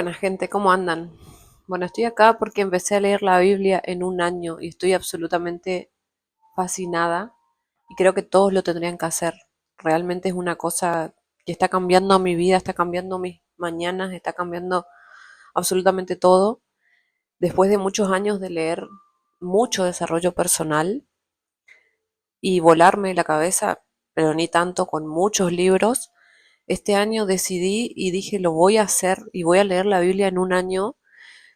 Buena gente, ¿cómo andan? Bueno, estoy acá porque empecé a leer la Biblia en un año y estoy absolutamente fascinada y creo que todos lo tendrían que hacer. Realmente es una cosa que está cambiando mi vida, está cambiando mis mañanas, está cambiando absolutamente todo. Después de muchos años de leer mucho desarrollo personal y volarme la cabeza, pero ni tanto con muchos libros, este año decidí y dije lo voy a hacer y voy a leer la Biblia en un año.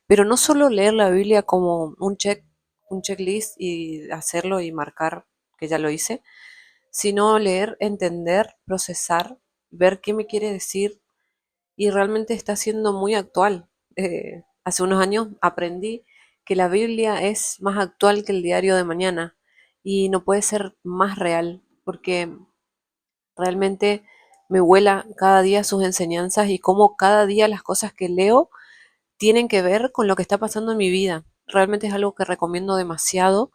Pero no solo leer la Biblia como un checklist y hacerlo y marcar que ya lo hice, sino leer, entender, procesar, ver qué me quiere decir y realmente está siendo muy actual. Hace unos años aprendí que la Biblia es más actual que el diario de mañana y no puede ser más real porque realmente me vuela cada día sus enseñanzas y cómo cada día las cosas que leo tienen que ver con lo que está pasando en mi vida. Realmente es algo que recomiendo demasiado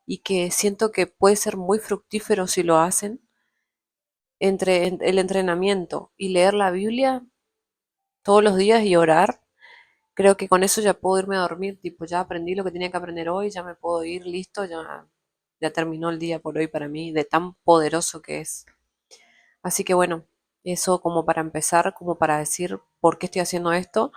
y que siento que puede ser muy fructífero si lo hacen. Entre el entrenamiento y leer la Biblia todos los días y orar, creo que con eso ya puedo irme a dormir, tipo, ya aprendí lo que tenía que aprender hoy, ya me puedo ir, listo, ya terminó el día por hoy para mí, de tan poderoso que es. Así que bueno, eso como para empezar, como para decir por qué estoy haciendo esto,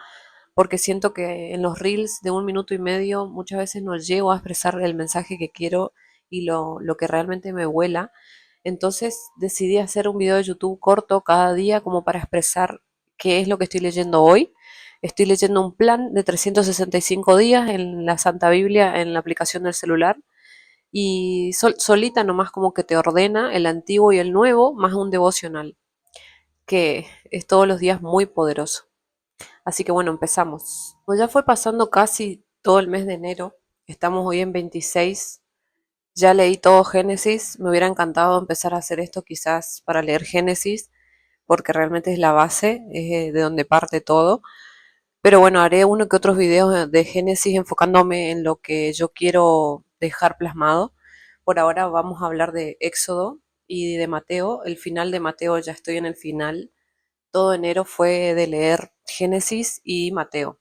porque siento que en los reels de un minuto y medio muchas veces no llego a expresar el mensaje que quiero y lo que realmente me vuela. Entonces decidí hacer un video de YouTube corto cada día como para expresar qué es lo que estoy leyendo hoy. Estoy leyendo un plan de 365 días en la Santa Biblia en la aplicación del celular y solita nomás como que te ordena el antiguo y el nuevo más un devocional que es todos los días muy poderoso. Así que bueno, empezamos. Pues ya fue pasando casi todo el mes de enero. Estamos hoy en 26. Ya leí todo Génesis. Me hubiera encantado empezar a hacer esto quizás para leer Génesis, porque realmente es la base, es de donde parte todo. Pero bueno, haré uno que otros videos de Génesis enfocándome en lo que yo quiero dejar plasmado. Por ahora vamos a hablar de Éxodo y de Mateo. El final de Mateo, ya estoy en el final. Todo enero fue de leer Génesis y Mateo.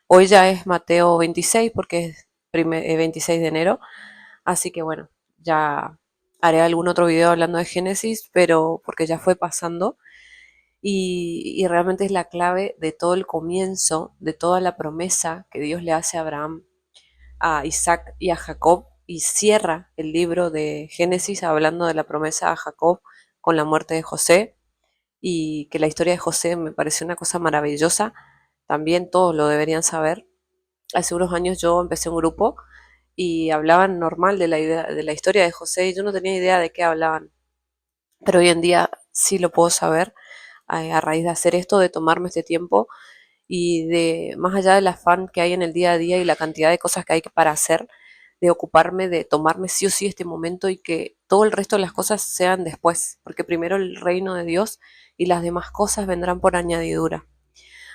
Hoy ya es Mateo 26 porque es 26 de enero, así que bueno, ya haré algún otro video hablando de Génesis, pero porque ya fue pasando y realmente es la clave de todo el comienzo, de toda la promesa que Dios le hace a Abraham, a Isaac y a Jacob y cierra el libro de Génesis hablando de la promesa a Jacob con la muerte de José y que la historia de José me pareció una cosa maravillosa. También todos lo deberían saber. Hace unos años yo empecé un grupo y hablaban normal de de la historia de José y yo no tenía idea de qué hablaban. Pero hoy en día sí lo puedo saber a raíz de hacer esto, de tomarme este tiempo y de, más allá del afán que hay en el día a día y la cantidad de cosas que hay para hacer, de ocuparme, de tomarme sí o sí este momento y que todo el resto de las cosas sean después, porque primero el reino de Dios y las demás cosas vendrán por añadidura.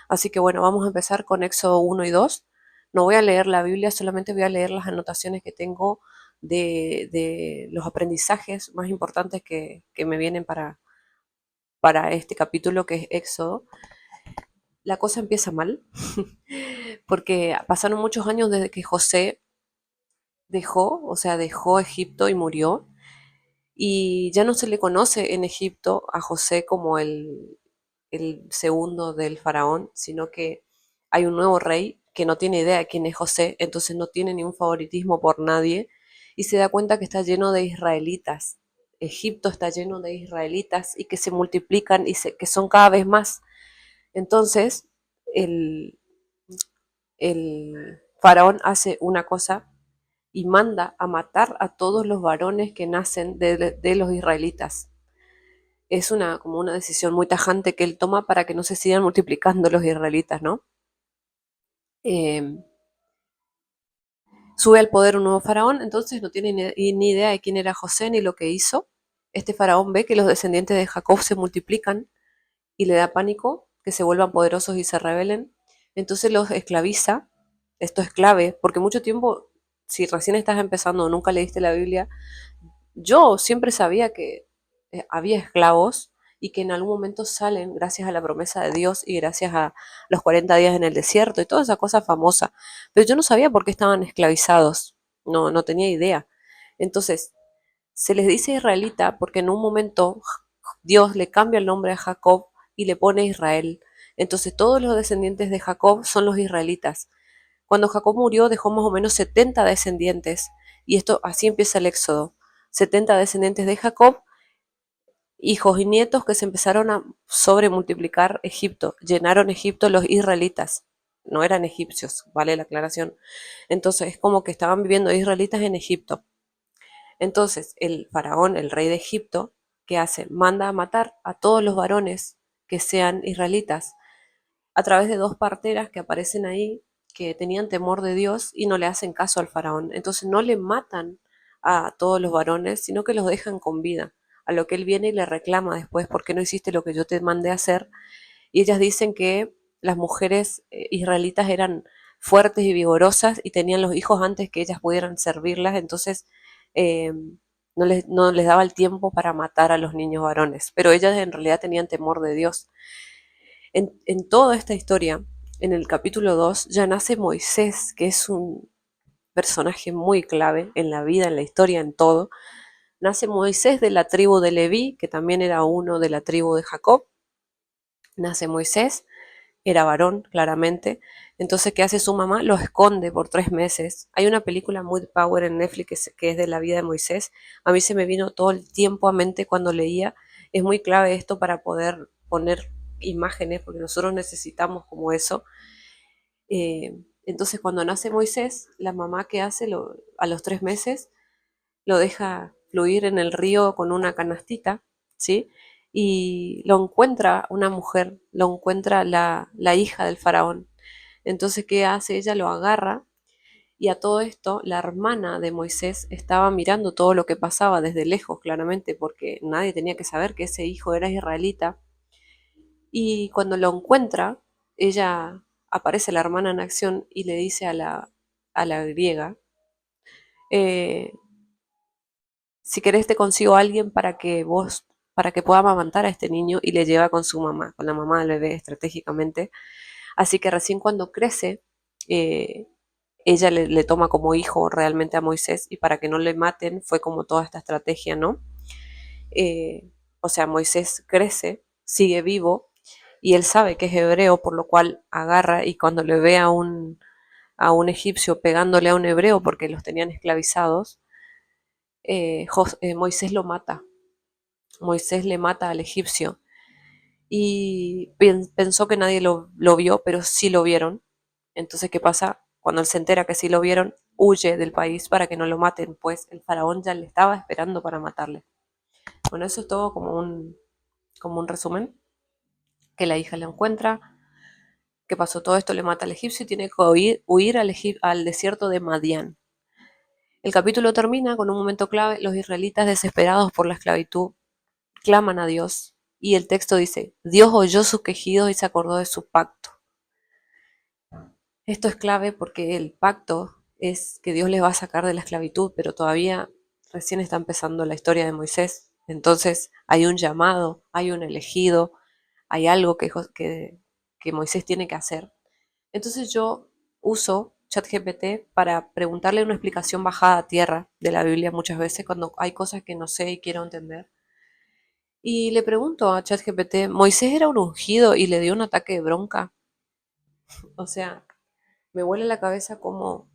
Así que bueno, vamos a empezar con Éxodo 1 y 2. No voy a leer la Biblia, solamente voy a leer las anotaciones que tengo de los aprendizajes más importantes que me vienen para este capítulo que es Éxodo. La cosa empieza mal, porque pasaron muchos años desde que José dejó, o sea, dejó Egipto y murió, y ya no se le conoce en Egipto a José como el segundo del faraón, sino que hay un nuevo rey que no tiene idea de quién es José, entonces no tiene ningún favoritismo por nadie y se da cuenta que está lleno de israelitas. Egipto está lleno de israelitas y que se multiplican y que son cada vez más. Entonces, el, el faraón hace una cosa y manda a matar a todos los varones que nacen de los israelitas. Es como una decisión muy tajante que él toma para que no se sigan multiplicando los israelitas, ¿no? Eh, Sube al poder un nuevo faraón, entonces no tiene ni idea de quién era José ni lo que hizo. Este faraón ve que los descendientes de Jacob se multiplican y le da pánico que se vuelvan poderosos y se rebelen. Entonces los esclaviza. Esto es clave, porque mucho tiempo, si recién estás empezando o nunca leíste la Biblia, yo siempre sabía que había esclavos y que en algún momento salen gracias a la promesa de Dios y gracias a los 40 días en el desierto y toda esa cosa famosa. Pero yo no sabía por qué estaban esclavizados, no tenía idea. Entonces, se les dice israelita porque en un momento Dios le cambia el nombre a Jacob y le pone Israel. Entonces todos los descendientes de Jacob son los israelitas. Cuando Jacob murió dejó más o menos 70 descendientes y esto así empieza el éxodo. 70 descendientes de Jacob, hijos y nietos que se empezaron a sobremultiplicar Egipto. Llenaron Egipto los israelitas. No eran egipcios, vale la aclaración. Entonces es como que estaban viviendo israelitas en Egipto. Entonces el faraón, el rey de Egipto, ¿qué hace? Manda a matar a todos los varones que sean israelitas a través de dos parteras que aparecen ahí, que tenían temor de Dios y no le hacen caso al faraón. Entonces no le matan a todos los varones, sino que los dejan con vida. A lo que él viene y le reclama después, ¿por qué no hiciste lo que yo te mandé a hacer? Y ellas dicen que las mujeres israelitas eran fuertes y vigorosas y tenían los hijos antes que ellas pudieran servirlas, entonces eh, no les daba el tiempo para matar a los niños varones, pero ellas en realidad tenían temor de Dios. En toda esta historia, en el capítulo 2 ya nace Moisés, que es un personaje muy clave en la vida, en la historia, en todo. Nace Moisés de la tribu de Leví, que también era uno de la tribu de Jacob. Nace Moisés, era varón, claramente. Entonces, ¿qué hace su mamá? Lo esconde por 3 meses. Hay una película muy power en Netflix que es de la vida de Moisés. A mí se me vino todo el tiempo a mente cuando leía. Es muy clave esto para poder poner imágenes, porque nosotros necesitamos como eso. Entonces, cuando nace Moisés, la mamá que hace a los 3 meses lo deja fluir en el río con una canastita, ¿sí? Y lo encuentra una mujer, lo encuentra la hija del faraón. Entonces, ¿qué hace? Ella lo agarra y a todo esto la hermana de Moisés estaba mirando todo lo que pasaba desde lejos, claramente, porque nadie tenía que saber que ese hijo era israelita. Y cuando lo encuentra, ella aparece la hermana en acción y le dice a la griega, eh, si querés te consigo a alguien para que pueda amamantar a este niño y le lleva con su mamá, con la mamá del bebé estratégicamente. Así que recién cuando crece, eh, ella le toma como hijo realmente a Moisés y para que no le maten fue como toda esta estrategia, ¿no? O sea, Moisés crece, sigue vivo y él sabe que es hebreo, por lo cual agarra y cuando le ve a un egipcio pegándole a un hebreo porque los tenían esclavizados, Moisés lo mata. Moisés le mata al egipcio y pensó que nadie lo vio, pero sí lo vieron. Entonces, ¿qué pasa? Cuando él se entera que sí lo vieron, huye del país para que no lo maten, pues el faraón ya le estaba esperando para matarle. Bueno, eso es todo como un resumen, que la hija le encuentra, que pasó todo esto, le mata al egipcio y tiene que huir al desierto de Madián. El capítulo termina con un momento clave, los israelitas desesperados por la esclavitud claman a Dios y el texto dice, Dios oyó sus quejidos y se acordó de su pacto. Esto es clave porque el pacto es que Dios les va a sacar de la esclavitud, pero todavía recién está empezando la historia de Moisés. Entonces hay un llamado, hay un elegido, hay algo que Moisés tiene que hacer. Entonces yo uso ChatGPT para preguntarle una explicación bajada a tierra de la Biblia muchas veces cuando hay cosas que no sé y quiero entender. Y le pregunto a ChatGPT, ¿Moisés era un ungido y le dio un ataque de bronca? O sea, me vuela la cabeza como,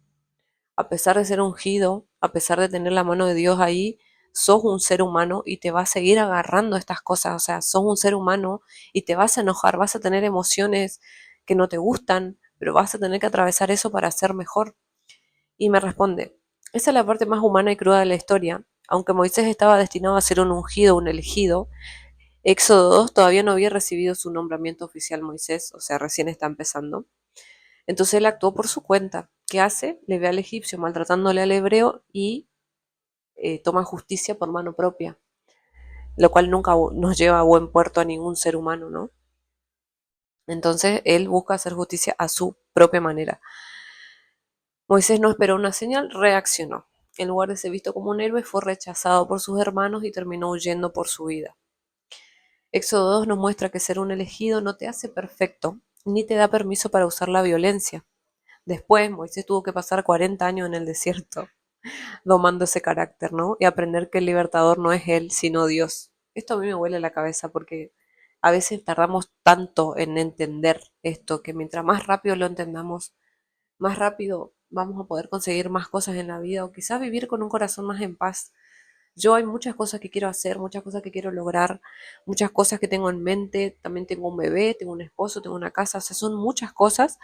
a pesar de ser ungido, a pesar de tener la mano de Dios ahí, sos un ser humano y te va a seguir agarrando estas cosas. O sea, sos un ser humano y te vas a enojar, vas a tener emociones que no te gustan, pero vas a tener que atravesar eso para ser mejor. Y me responde, esa es la parte más humana y cruda de la historia. Aunque Moisés estaba destinado a ser un ungido, un elegido, Éxodo 2 todavía no había recibido su nombramiento oficial Moisés, o sea, recién está empezando. Entonces él actuó por su cuenta. ¿Qué hace? Le ve al egipcio maltratándole al hebreo y toma justicia por mano propia, lo cual nunca nos lleva a buen puerto a ningún ser humano, ¿no? Entonces él busca hacer justicia a su propia manera. Moisés no esperó una señal, reaccionó. En lugar de ser visto como un héroe, fue rechazado por sus hermanos y terminó huyendo por su vida. Éxodo 2 nos muestra que ser un elegido no te hace perfecto, ni te da permiso para usar la violencia. Después, Moisés tuvo que pasar 40 años en el desierto, domando ese carácter, ¿no? Y aprender que el libertador no es él, sino Dios. Esto a mí me huele la cabeza porque a veces tardamos tanto en entender esto, que mientras más rápido lo entendamos, más rápido vamos a poder conseguir más cosas en la vida o quizás vivir con un corazón más en paz. Yo hay muchas cosas que quiero hacer, muchas cosas que quiero lograr, muchas cosas que tengo en mente, también tengo un bebé, tengo un esposo, tengo una casa, o sea, son muchas cosas,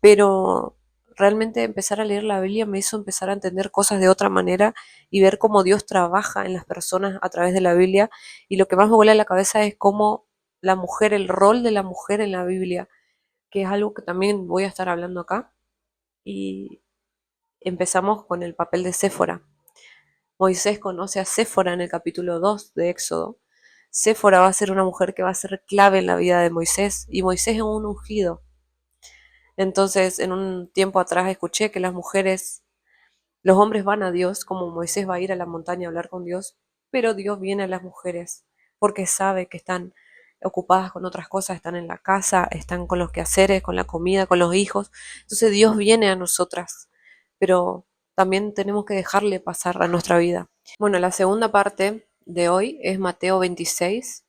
pero realmente empezar a leer la Biblia me hizo empezar a entender cosas de otra manera y ver cómo Dios trabaja en las personas a través de la Biblia. Y lo que más me vuela la cabeza es cómo la mujer, el rol de la mujer en la Biblia, que es algo que también voy a estar hablando acá. Y empezamos con el papel de Séfora. Moisés conoce a Séfora en el capítulo 2 de Éxodo. Séfora va a ser una mujer que va a ser clave en la vida de Moisés y Moisés es un ungido. Entonces, en un tiempo atrás escuché que las mujeres, los hombres van a Dios, como Moisés va a ir a la montaña a hablar con Dios, pero Dios viene a las mujeres porque sabe que están ocupadas con otras cosas, están en la casa, están con los quehaceres, con la comida, con los hijos. Entonces Dios viene a nosotras, pero también tenemos que dejarle pasar a nuestra vida. Bueno, la segunda parte de hoy es Mateo 26,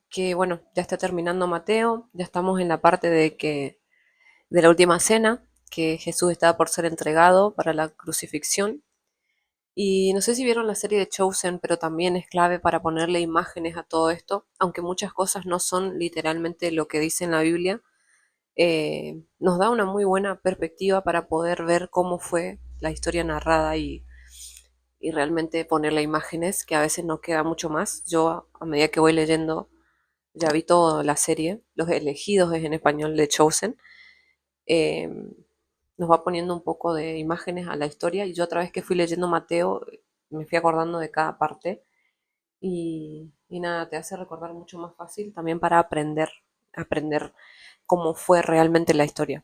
que bueno, ya está terminando Mateo, ya estamos en la parte de la última cena, que Jesús estaba por ser entregado para la crucifixión. Y no sé si vieron la serie de Chosen, pero también es clave para ponerle imágenes a todo esto, aunque muchas cosas no son literalmente lo que dice en la Biblia, nos da una muy buena perspectiva para poder ver cómo fue la historia narrada y realmente ponerle imágenes, que a veces nos queda mucho más. Yo, a medida que voy leyendo, ya vi toda la serie, Los Elegidos es en español de Chosen, eh, nos va poniendo un poco de imágenes a la historia y yo otra vez que fui leyendo Mateo me fui acordando de cada parte y nada, te hace recordar mucho más fácil también para aprender cómo fue realmente la historia.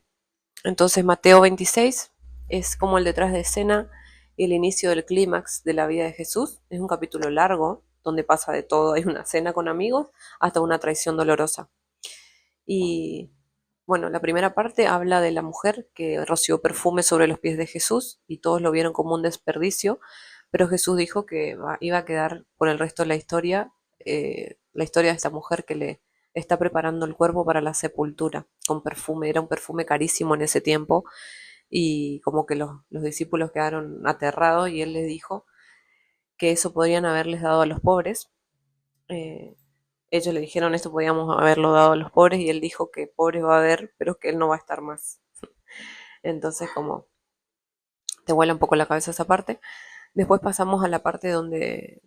Entonces Mateo 26 es como el detrás de escena y el inicio del clímax de la vida de Jesús. Es un capítulo largo donde pasa de todo. Hay una cena con amigos hasta una traición dolorosa. Y bueno, la primera parte habla de la mujer que roció perfume sobre los pies de Jesús y todos lo vieron como un desperdicio, pero Jesús dijo que iba a quedar por el resto de la historia de esta mujer que le está preparando el cuerpo para la sepultura con perfume. Era un perfume carísimo en ese tiempo y como que los discípulos quedaron aterrados y él les dijo que eso podrían haberles dado a los pobres. Eh, Ellos le dijeron esto podíamos haberlo dado a los pobres y él dijo que pobres va a haber, pero que él no va a estar más. Entonces como te vuela un poco la cabeza esa parte. Después pasamos a la parte donde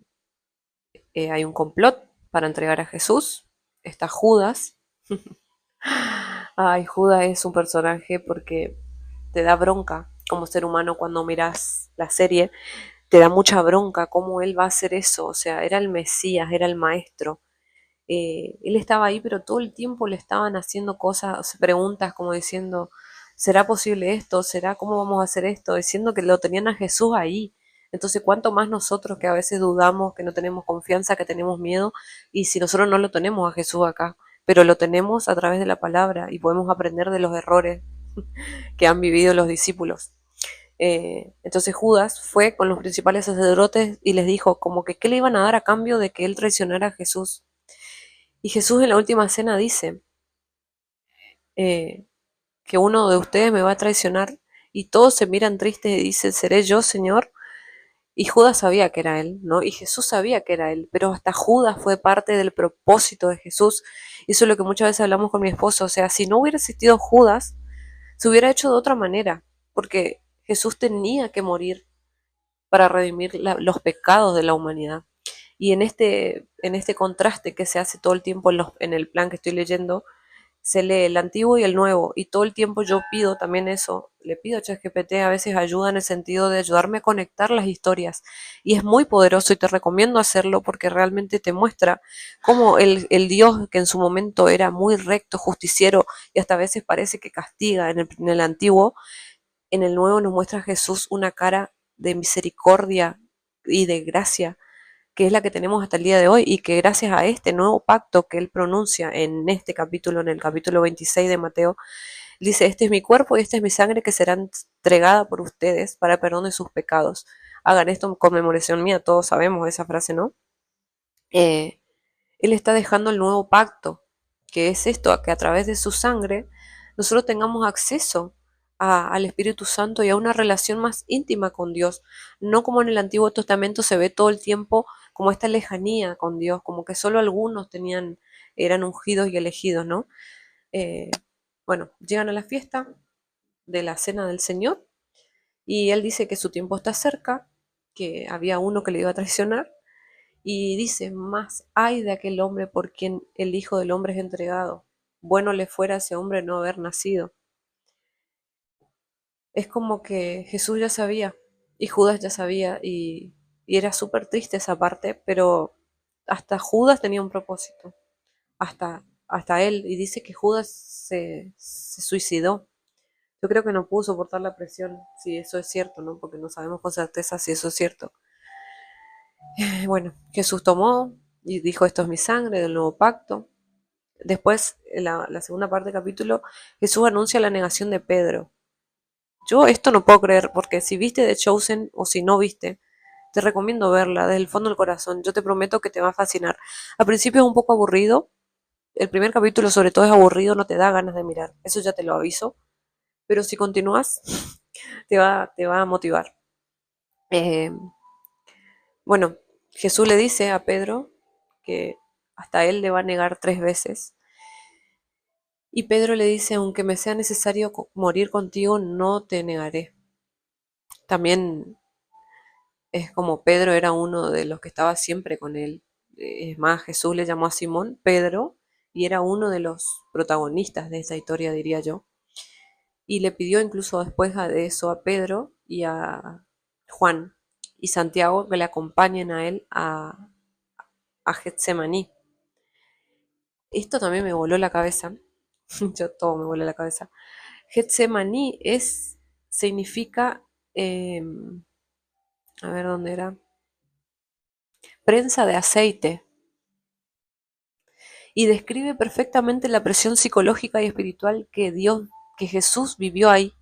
hay un complot para entregar a Jesús. Está Judas. Ay, Judas es un personaje porque te da bronca como ser humano cuando miras la serie. Te da mucha bronca cómo él va a hacer eso. O sea, era el Mesías, era el maestro. Él estaba ahí, pero todo el tiempo le estaban haciendo cosas, preguntas como diciendo, ¿será posible esto? ¿Será cómo vamos a hacer esto? Diciendo que lo tenían a Jesús ahí. Entonces, ¿cuánto más nosotros que a veces dudamos, que no tenemos confianza, que tenemos miedo? Y si nosotros no lo tenemos a Jesús acá, pero lo tenemos a través de la palabra y podemos aprender de los errores que han vivido los discípulos. Entonces Judas fue con los principales sacerdotes y les dijo como que qué le iban a dar a cambio de que él traicionara a Jesús. Y Jesús en la última cena dice eh, que uno de ustedes me va a traicionar y todos se miran tristes y dicen, ¿seré yo, Señor? Y Judas sabía que era él, ¿no? Y Jesús sabía que era él, pero hasta Judas fue parte del propósito de Jesús. Y eso es lo que muchas veces hablamos con mi esposo. O sea, si no hubiera existido Judas, se hubiera hecho de otra manera, porque Jesús tenía que morir para redimir los pecados de la humanidad. Y en este contraste que se hace todo el tiempo en el plan que estoy leyendo, se lee el antiguo y el nuevo, y todo el tiempo yo pido también eso, le pido a ChatGPT a veces ayuda en el sentido de ayudarme a conectar las historias, y es muy poderoso y te recomiendo hacerlo porque realmente te muestra cómo el Dios que en su momento era muy recto, justiciero, y hasta a veces parece que castiga en el antiguo, en el nuevo nos muestra a Jesús una cara de misericordia y de gracia, que es la que tenemos hasta el día de hoy y que gracias a este nuevo pacto que él pronuncia en este capítulo, en el capítulo 26 de Mateo, dice, este es mi cuerpo y esta es mi sangre que será entregada por ustedes para perdón de sus pecados. Hagan esto en conmemoración mía, todos sabemos esa frase, ¿no? Eh, él está dejando el nuevo pacto, que es esto, a que a través de su sangre nosotros tengamos acceso al Espíritu Santo y a una relación más íntima con Dios, no como en el Antiguo Testamento se ve todo el tiempo como esta lejanía con Dios, como que solo algunos eran ungidos y elegidos, ¿no? Eh, bueno, llegan a la fiesta de la cena del Señor y él dice que su tiempo está cerca, que había uno que le iba a traicionar y dice, más hay de aquel hombre por quien el Hijo del Hombre es entregado. Bueno le fuera a ese hombre no haber nacido. Es como que Jesús ya sabía y Judas ya sabía y era súper triste esa parte, pero hasta Judas tenía un propósito, hasta él, y dice que Judas se suicidó. Yo creo que no pudo soportar la presión, si eso es cierto, ¿no? Porque no sabemos con certeza si eso es cierto. Bueno, Jesús tomó y dijo, esto es mi sangre del nuevo pacto. Después, en la segunda parte del capítulo, Jesús anuncia la negación de Pedro. Yo esto no puedo creer, porque si viste The Chosen o si no viste, te recomiendo verla desde el fondo del corazón. Yo te prometo que te va a fascinar. Al principio es un poco aburrido. El primer capítulo sobre todo es aburrido, no te da ganas de mirar. Eso ya te lo aviso. Pero si continúas, te va a motivar. Eh, bueno, Jesús le dice a Pedro que hasta él le va a negar 3 veces. Y Pedro le dice, aunque me sea necesario morir contigo, no te negaré. También es como Pedro era uno de los que estaba siempre con él. Es más, Jesús le llamó a Simón Pedro y era uno de los protagonistas de esta historia, diría yo. Y le pidió incluso después de eso a Pedro y a Juan y Santiago que le acompañen a él a Getsemaní. Esto también me voló la cabeza. Yo todo me voló la cabeza. Getsemaní significa, eh, a ver dónde era, prensa de aceite, y describe perfectamente la presión psicológica y espiritual que Jesús vivió ahí.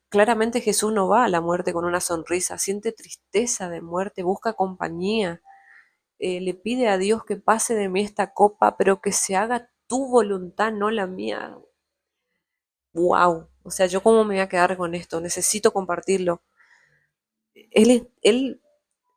Claramente Jesús no va a la muerte con una sonrisa, siente tristeza de muerte, busca compañía, le pide a Dios que pase de mí esta copa, pero que se haga tu voluntad, no la mía. Wow, o sea, yo cómo me voy a quedar con esto, necesito compartirlo. Él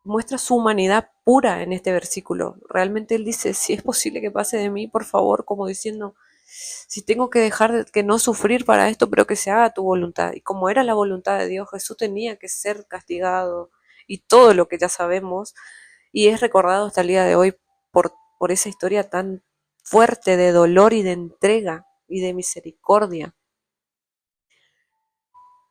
muestra su humanidad pura en este versículo. Realmente él dice, si es posible que pase de mí, por favor, como diciendo, si tengo que que no sufrir para esto, pero que se haga tu voluntad. Y como era la voluntad de Dios, Jesús tenía que ser castigado y todo lo que ya sabemos, y es recordado hasta el día de hoy por esa historia tan fuerte de dolor y de entrega y de misericordia.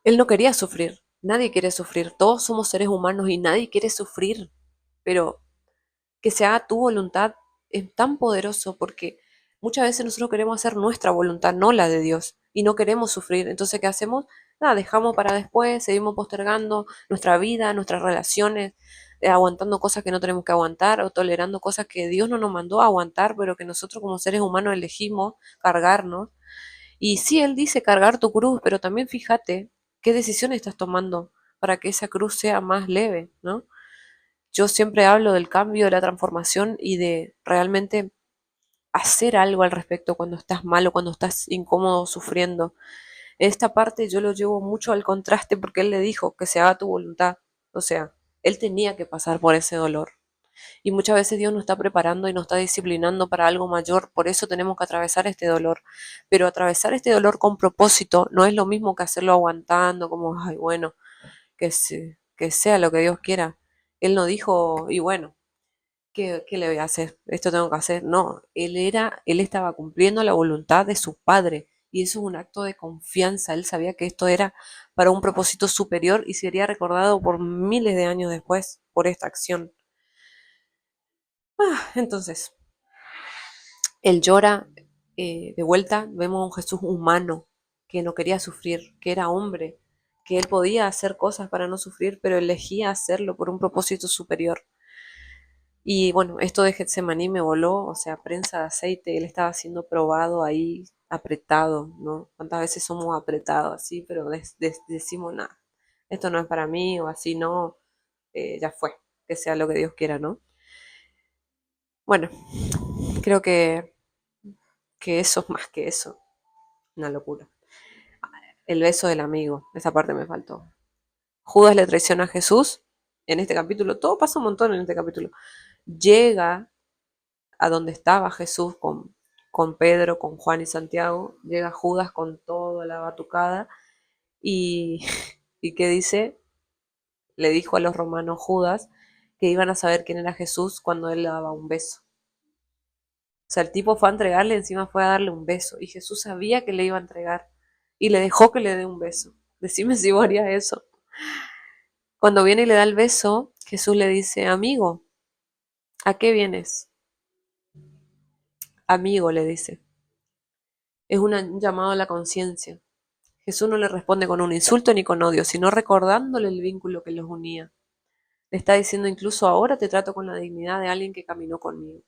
Él no quería sufrir, nadie quiere sufrir, todos somos seres humanos y nadie quiere sufrir, pero que se haga tu voluntad es tan poderoso porque muchas veces nosotros queremos hacer nuestra voluntad, no la de Dios, y no queremos sufrir. Entonces, ¿qué hacemos? Nada, dejamos para después, seguimos postergando nuestra vida, nuestras relaciones, aguantando cosas que no tenemos que aguantar o tolerando cosas que Dios no nos mandó a aguantar, pero que nosotros como seres humanos elegimos cargarnos. Y sí, Él dice cargar tu cruz, pero también fíjate qué decisiones estás tomando para que esa cruz sea más leve, ¿no? Yo siempre hablo del cambio, de la transformación y de realmente hacer algo al respecto cuando estás mal o cuando estás incómodo, sufriendo. Esta parte yo lo llevo mucho al contraste porque él le dijo que se haga tu voluntad. O sea, él tenía que pasar por ese dolor. Y muchas veces Dios nos está preparando y nos está disciplinando para algo mayor, por eso tenemos que atravesar este dolor. Pero atravesar este dolor con propósito no es lo mismo que hacerlo aguantando, como, ay, bueno, que sea lo que Dios quiera. Él no dijo, y bueno, ¿qué le voy a hacer? Esto tengo que hacer. No, él estaba cumpliendo la voluntad de su padre. Y eso es un acto de confianza. Él sabía que esto era para un propósito superior y sería recordado por miles de años después por esta acción. Entonces, él llora, de vuelta, vemos a un Jesús humano que no quería sufrir, que era hombre, que él podía hacer cosas para no sufrir, pero elegía hacerlo por un propósito superior. Y bueno, esto de Getsemaní me voló, o sea, prensa de aceite, él estaba siendo probado ahí, apretado, ¿no? ¿Cuántas veces somos apretados así, pero decimos, nada, esto no es para mí, o así no, ya fue, que sea lo que Dios quiera, ¿no? Bueno, creo que eso es más que eso, una locura. El beso del amigo, esa parte me faltó. Judas le traiciona a Jesús en este capítulo, todo pasa un montón en este capítulo. Llega a donde estaba Jesús con Pedro, con Juan y Santiago, llega Judas con toda la batucada y, y que dice, le dijo a los romanos Judas que iban a saber quién era Jesús cuando él le daba un beso. O sea, el tipo fue a entregarle, encima fue a darle un beso y Jesús sabía que le iba a entregar y le dejó que le dé un beso. Decime si vos harías eso. Cuando viene y le da el beso, Jesús le dice, amigo, ¿a qué vienes? Amigo, le dice. Es un llamado a la conciencia. Jesús no le responde con un insulto ni con odio, sino recordándole el vínculo que los unía. Le está diciendo incluso ahora te trato con la dignidad de alguien que caminó conmigo.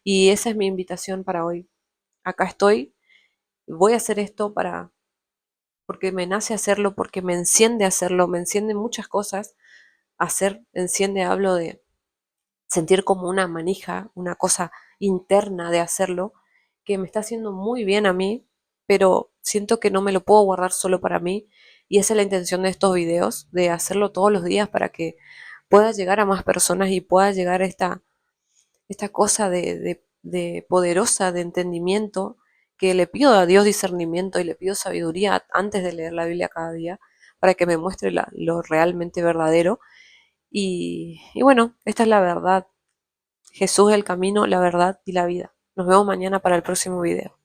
Y esa es mi invitación para hoy. Acá estoy, voy a hacer esto porque me nace hacerlo, porque me enciende hacerlo, me enciende muchas cosas. Hacer, enciende, hablo de sentir como una manija, una cosa interna de hacerlo, que me está haciendo muy bien a mí, pero siento que no me lo puedo guardar solo para mí. Y esa es la intención de estos videos, de hacerlo todos los días para que pueda llegar a más personas y pueda llegar a esta cosa de poderosa de entendimiento, que le pido a Dios discernimiento y le pido sabiduría antes de leer la Biblia cada día, para que me muestre lo realmente verdadero. Y bueno, esta es la verdad. Jesús es el camino, la verdad y la vida. Nos vemos mañana para el próximo video.